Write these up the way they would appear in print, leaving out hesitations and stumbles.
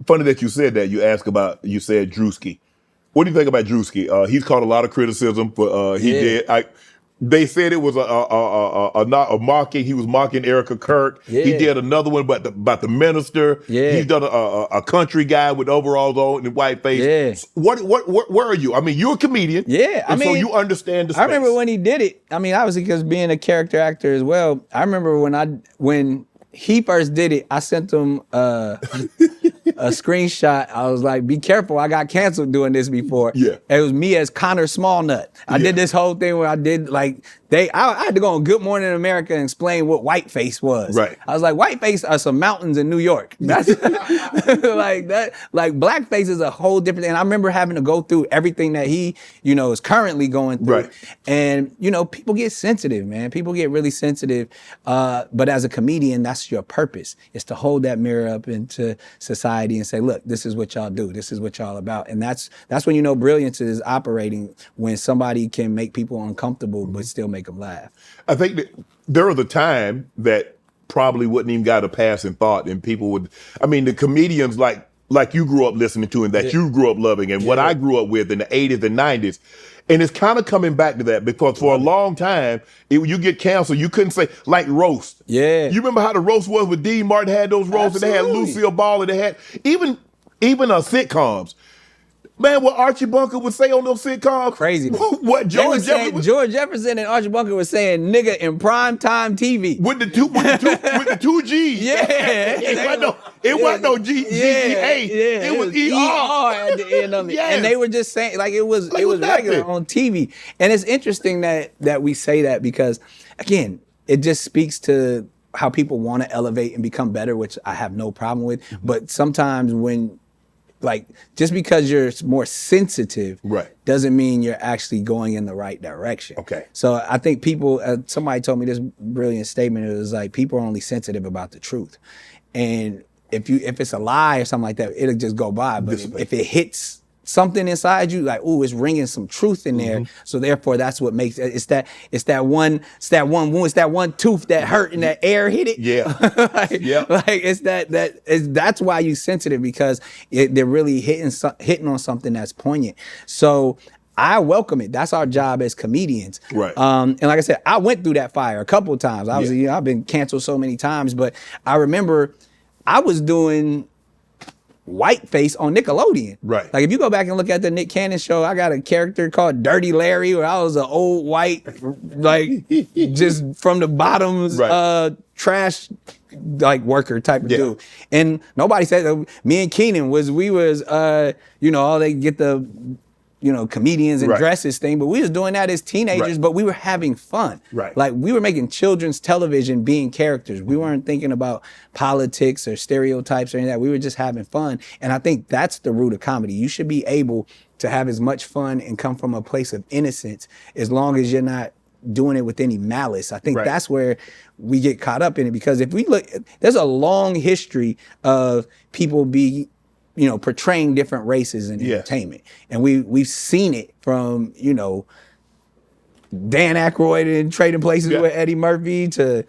funny that you said that. You said Druski. What do you think about Druski? He's caught a lot of criticism for they said it was not a mocking. He was mocking Erica Kirk. Yeah. He did another one about the minister. Yeah. He's done a country guy with overalls on and white face. Yeah. Where are you? I mean, you're a comedian. Yeah, I mean, so you understand the space. I remember when he did it. I mean, obviously because being a character actor as well. I remember when he first did it, I sent him a screenshot. I was like, be careful, I got canceled doing this before. Yeah. It was me as Connor Smallnut. I did this whole thing where I did like, I had to go on Good Morning America and explain what whiteface was. Right. I was like, whiteface are some mountains in New York. That's like that. Like blackface is a whole different thing. And I remember having to go through everything that he, is currently going through. Right. And people get sensitive, man. People get really sensitive. But as a comedian, that's your purpose. Is to hold that mirror up into society and say, look, this is what y'all do. This is what y'all about. And that's when brilliance is operating, when somebody can make people uncomfortable but still make them laugh. I think that there was a time that probably wouldn't even got a passing thought, and people would. I mean, the comedians like you grew up listening to and that you grew up loving, and what I grew up with in the 80s and 90s. And it's kind of coming back to that because for a long time, you get canceled. You couldn't say, like roast. Yeah. You remember how the roast was with Dean Martin had those roasts, and they had Lucille Ball, and they had even sitcoms. Man, what Archie Bunker would say on those sitcoms. Crazy. What George Jefferson. George Jefferson and Archie Bunker was saying nigga in prime time TV. With the two G's. Yeah. It wasn't no G-A. Yeah. It was ER at the end of it. Yes. And they were just saying, like it was regular on TV. And it's interesting that we say that because, again, it just speaks to how people want to elevate and become better, which I have no problem with. But sometimes just because you're more sensitive doesn't mean you're actually going in the right direction. Okay. So I think people, somebody told me this brilliant statement. It was like, people are only sensitive about the truth. And if it's a lie or something like that, it'll just go by. But if it hits something inside you, like, ooh, it's ringing some truth in there. So therefore, that's what makes it. It's that one tooth that hurt and that air hit it. Yeah. That's why you sensitive, because they're really hitting on something that's poignant. So I welcome it. That's our job as comedians. Right. And like I said, I went through that fire a couple of times. I've been canceled so many times, but I remember I was doing whiteface on Nickelodeon. Right. Like if you go back and look at the NickCannon show, I got a character called Dirty Larry, where I was an old white, like just from the bottoms, trash like worker type of dude. And nobody said that. Me and Keenan we was all they get the comedians and dresses thing, but we was doing that as teenagers, but we were having fun. Right. Like we were making children's television being characters. We weren't thinking about politics or stereotypes or anything like that. We were just having fun. And I think that's the root of comedy. You should be able to have as much fun and come from a place of innocence as long as you're not doing it with any malice. I think that's where we get caught up in it, because if we look, there's a long history of people portraying different races in entertainment. And we've seen it from, Dan Aykroyd in Trading Places with Eddie Murphy to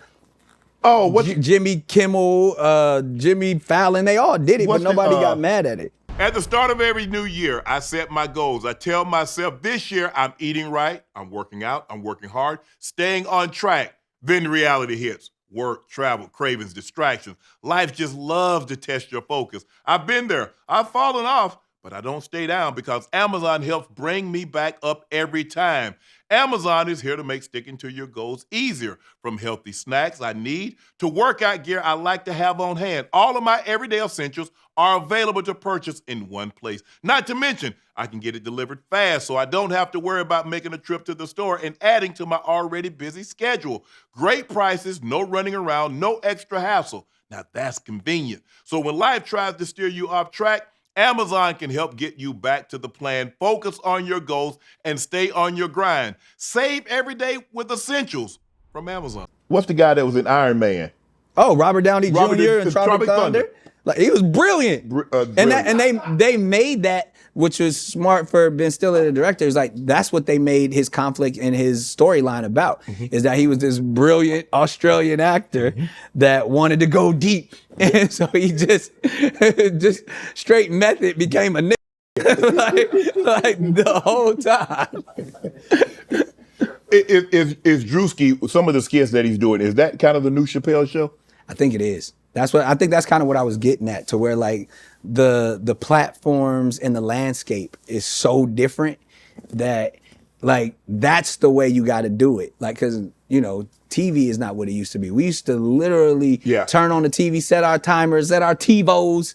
Jimmy Kimmel, Jimmy Fallon. They all did it, but nobody got mad at it. At the start of every new year, I set my goals. I tell myself this year I'm eating right, I'm working out, I'm working hard, staying on track. Then reality hits. Work, travel, cravings, distractions. Life just loves to test your focus. I've been there. I've fallen off, but I don't stay down because Amazon helps bring me back up every time. Amazon is here to make sticking to your goals easier. From healthy snacks I need to workout gear I like to have on hand. All of my everyday essentials are available to purchase in one place. Not to mention, I can get it delivered fast, so I don't have to worry about making a trip to the store and adding to my already busy schedule. Great prices, no running around, no extra hassle. Now that's convenient. So when life tries to steer you off track, Amazon can help get you back to the plan, focus on your goals, and stay on your grind. Save every day with essentials from Amazon. What's the guy that was in Iron Man? Oh, Robert Downey Jr. and Tropic Thunder. Like, he was brilliant. Brilliant. And they made that which was smart for Ben Stiller, the director. Is like that's what they made his conflict and his storyline about. Is that he was this brilliant Australian actor that wanted to go deep, and so he just straight method became a nigga like the whole time. Is Druski, some of the skits that he's doing, is that kind of the new Chappelle show? I think it is. I think that's kind of what I was getting at, to where like the platforms and the landscape is so different that like that's the way you got to do it. Like, cause you know, TV is not what it used to be. We used to literally turn on the TV, set our timers, set our TiVos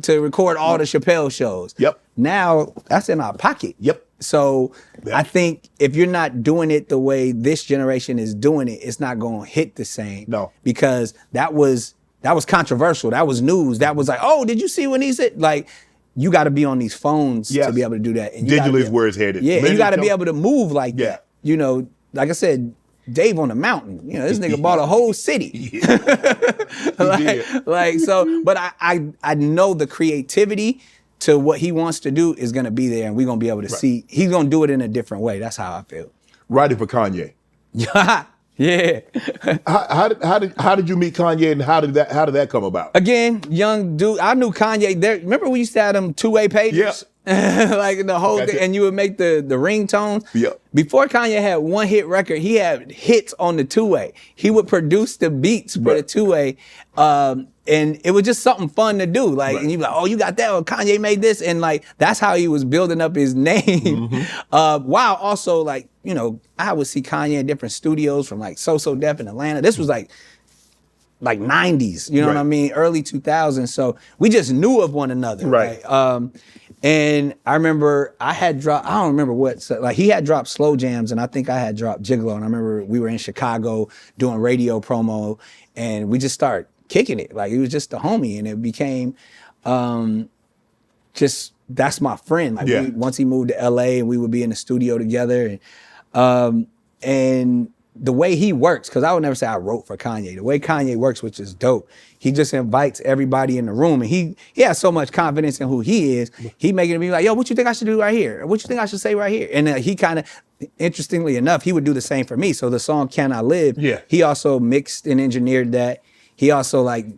to record all the Chappelle shows. Yep. Now that's in our pocket. Yep. So I think if you're not doing it the way this generation is doing it, it's not going to hit the same. No. Because that was controversial. That was news. That was like, oh, did you see when he said, like, you got to be on these phones to be able to do that. And digital is where it's headed. Yeah, and you got to be able to move like that. You know, like I said, Dave on the mountain. You know, this nigga bought a whole city. But I know the creativity to what he wants to do is going to be there, and we're going to be able to see. He's going to do it in a different way. That's how I feel. Writing for Kanye. Yeah. How did you meet Kanye, and how did that come about? Again, young dude. I knew Kanye. Remember we used to have them two-way pages? Like the whole thing, and you would make the ringtones. Yeah. Before Kanye had one hit record, he had hits on the two-way. He would produce the beats for the two-way, and it was just something fun to do. Like, and you be like, oh, you got that? Or Kanye made this, and like that's how he was building up his name. While also like, you know, I would see Kanye in different studios from like So Def in Atlanta. This was like 90s, you know what I mean? Early 2000s. So we just knew of one another. Right. And I remember I had dropped, I don't remember what, so like he had dropped Slow Jams and I think I had dropped Gigolo. And I remember we were in Chicago doing radio promo and we just started kicking it. Like he was just a homie and it became just, that's my friend. Like once he moved to LA and we would be in the studio together and the way he works, because I would never say I wrote for Kanye. The way Kanye works, which is dope, he just invites everybody in the room, and he has so much confidence in who he is. He making me like, yo, what you think I should do right here? What you think I should say right here? And he kind of, interestingly enough, he would do the same for me. So the song "Can I Live," he also mixed and engineered that. He also like, I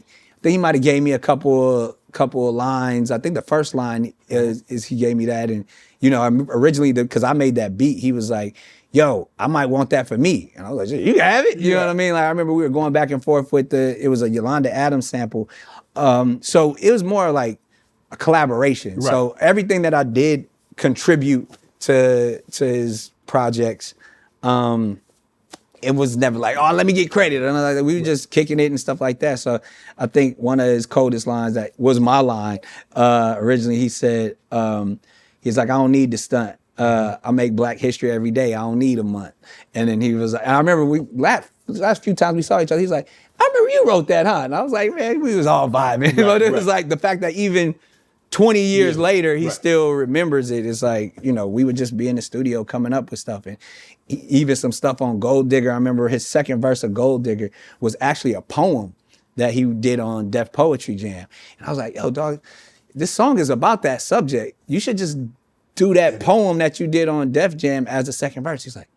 think he might have gave me a couple of lines. I think the first line is he gave me that, and you know, originally because I made that beat, he was like, yo, I might want that for me. And I was like, you have it? You know what I mean? Like I remember we were going back and forth with it was a Yolanda Adams sample. So it was more like a collaboration. Right. So everything that I did contribute to his projects. It was never like, oh, let me get credit. And we were just kicking it and stuff like that. So I think one of his coldest lines that was my line, originally he said, he's like, I don't need to stunt. I make Black history every day. I don't need a month. And then he was like, and I remember we laughed the last few times we saw each other. He's like, I remember you wrote that, huh? And I was like, man, we was all vibing. But it was like the fact that even 20 years later, he still remembers it. It's like, you know, we would just be in the studio coming up with stuff. And even some stuff on Gold Digger. I remember his second verse of Gold Digger was actually a poem that he did on Def Poetry Jam. And I was like, yo, dog, this song is about that subject. You should just do that poem that you did on Def Jam as the second verse. He's like,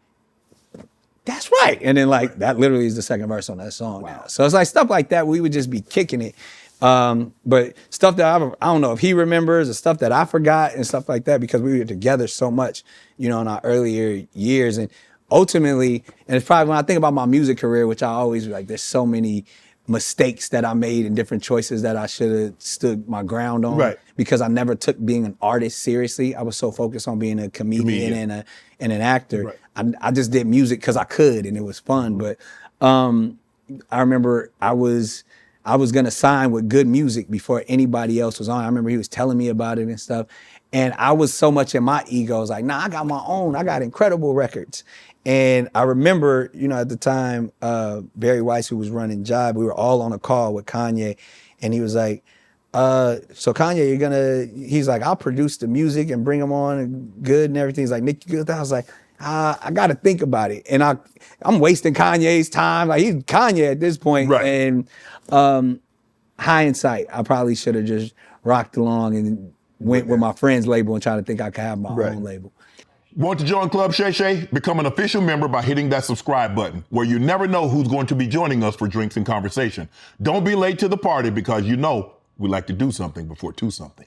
that's right. And then like, that literally is the second verse on that song now. So it's like stuff like that, we would just be kicking it. But stuff that I don't know if he remembers or stuff that I forgot and stuff like that, because we were together so much, you know, in our earlier years. And ultimately, and it's probably when I think about my music career, which I always like, there's so many mistakes that I made and different choices that I should have stood my ground on, because I never took being an artist seriously. I was so focused on being a comedian and an actor. I just did music because I could and it was fun. But I remember I was gonna sign with Good Music before anybody else was on. I remember he was telling me about it and stuff. And I was so much in my ego. I was like, nah, I got my own. I got incredible records. And I remember, you know, at the time, Barry Weiss, who was running Jive, we were all on a call with Kanye. And he was like, so Kanye, he's like, I'll produce the music and bring them on and good and everything. He's like, Nick, you good? I was like, I got to think about it. And I'm wasting Kanye's time. Like he's Kanye at this point. And hindsight, I probably should have just rocked along and went with my friend's label and tried to think I could have my own label. Want to join Club Shay Shay? Become an official member by hitting that subscribe button, where you never know who's going to be joining us for drinks and conversation. Don't be late to the party, because you know we like to do something before two something.